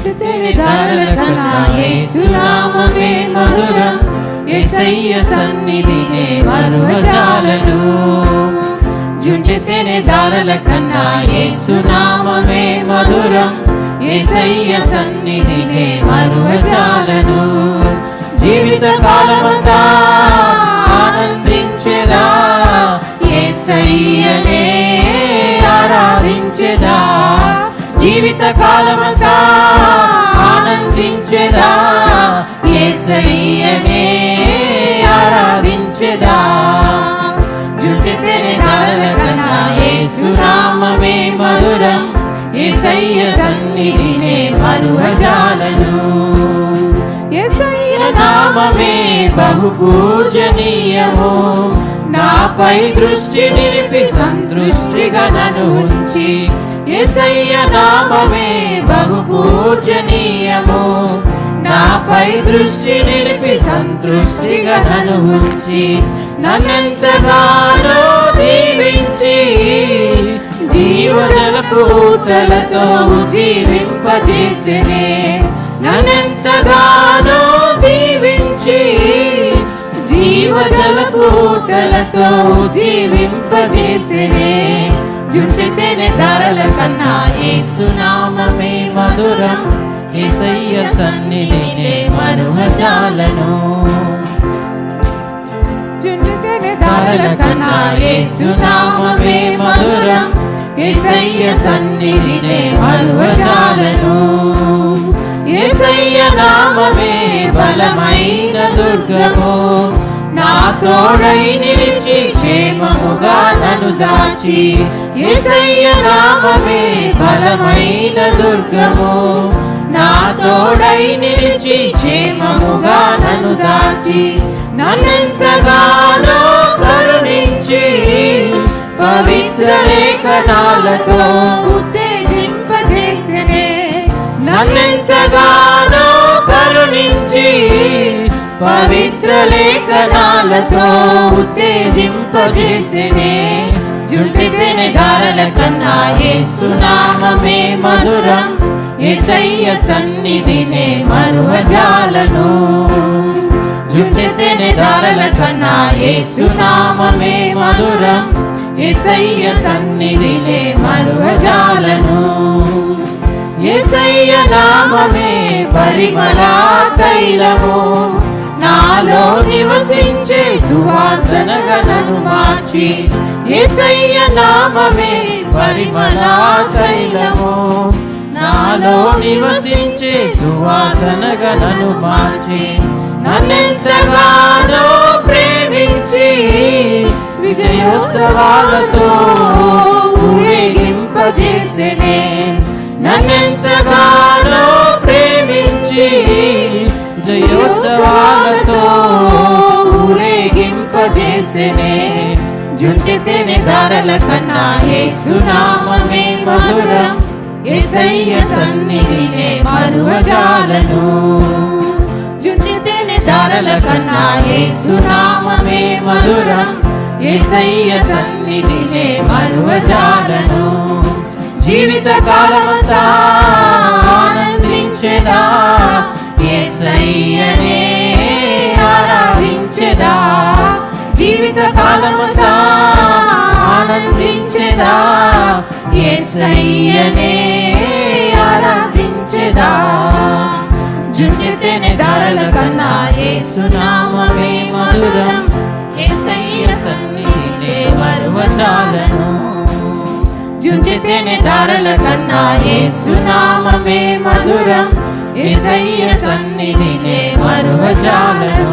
జుంటితేనె ధారల కన్నా యేసు నామమే మధురం, యేసయ్య సన్నిధినే మరువజాలను. జుంటితేనె ధారల కన్నా యేసు నామమే మధురం, యేసయ్య సన్నిధినే మరువజాలను. జీవిత కాలమంతా ఆనందించెదా, యేసయ్యనే ఆరాధించెదా. జీవిత కాలమంతా ఆనందించెదా, యేసయ్యనే ఆరాధించెదా. జుంటితేనె ధారల కన్నా యేసు నామమే మధురం, యేసయ్య సన్నిధినే మరువజాలను. యేసయ్య నామమే బహు పూజనీయము, నాపై దృష్టి నిలిపి సందృష్టిగా నన్ను ఉంచి. యేసయ్య నామమే బహు పూజనీయము, నాపై దృష్టి నిలిపి సందృష్టిగా నన్ను ఉంచి. నన్నెంతగానో దీవించి జీవజలపు ఊటలతో జీవింపజేసెనే. నన్నెంతగానో దీవించి జీవజలపు ఊటలతో జీవింపజేసెనే. జుంటితేనె ధారల కన్నా యేసు నామమే మధురం, యేసయ్య సన్నిధినే మరువజాలను. జుంటితేనె ధారల కన్నా యేసు నామమే మధురం, యేసయ్య సన్నిధినే మరువజాలను. యేసయ్య నామమే బలమైన దుర్గము, నా తోడై నిలిచి క్షేమముగా నన్ను దాచి. యేసయ్య నామమే బలమైన దుర్గము, నా తోడై నిలిచి క్షేమముగా నన్ను దాచి. నన్నెంతగానో కరుణించి పవిత్ర లేఖనాలతో ఉత్తేజింపజేసెనే. నన్నెంతగానో కరుణించి పవిత్ర లేఖనాలతో ఉత్తేజింపజేసెనే. జుంటితేనె ధారల కన్నా యేసు నామమే మధురం, యేసయ్య సన్నిధినే మరువజాలను. జుంటితేనె ధారల కన్నా యేసు నామమే మధురం, యేసయ్య సన్నిధినే మరువజాలను. యేసయ్య నామమే పరిమళ తైలము, నాలో నివసించే సువాసనగా నన్ను మార్చి. యేసయ్య నామమే పరిమళ తైలము, నాలో నివసించే సువాసనగా నన్ను మార్చి. నన్నెంతగానో ప్రేమించి విజయోత్సవాలతో ఊరేగింపజేసెనే. నన్నెంతగానో ప్రేమించి విజయోత్సవాలతో ఊరేగింపజేసెనే. జుంటితేనె ధారల కన్నా యేసు నామమే మధురం, యేసయ్య సన్నిధినే మరువజాలను. జుంటితేనె ధారల కన్నా యేసు నామమే మధురం, యేసయ్య సన్నిధినే మరువజాలను. జీవిత కాలమంతా ఆనందించెదా, యేసయ్యనే ఆరాధించెదా. జీవిత కాలమంతా ఆనందించెదా, యేసయ్యనే ఆరాధించెదా. జుంటితేనె ధారల కన్నా యేసు నామమే మధురం, యేసయ్య సన్నిధినే మరువజాలను. జుంటితేనె ధారల కన్నా యేసు నామమే మధురం, యేసయ్య సన్నిధినే మరువజాలను.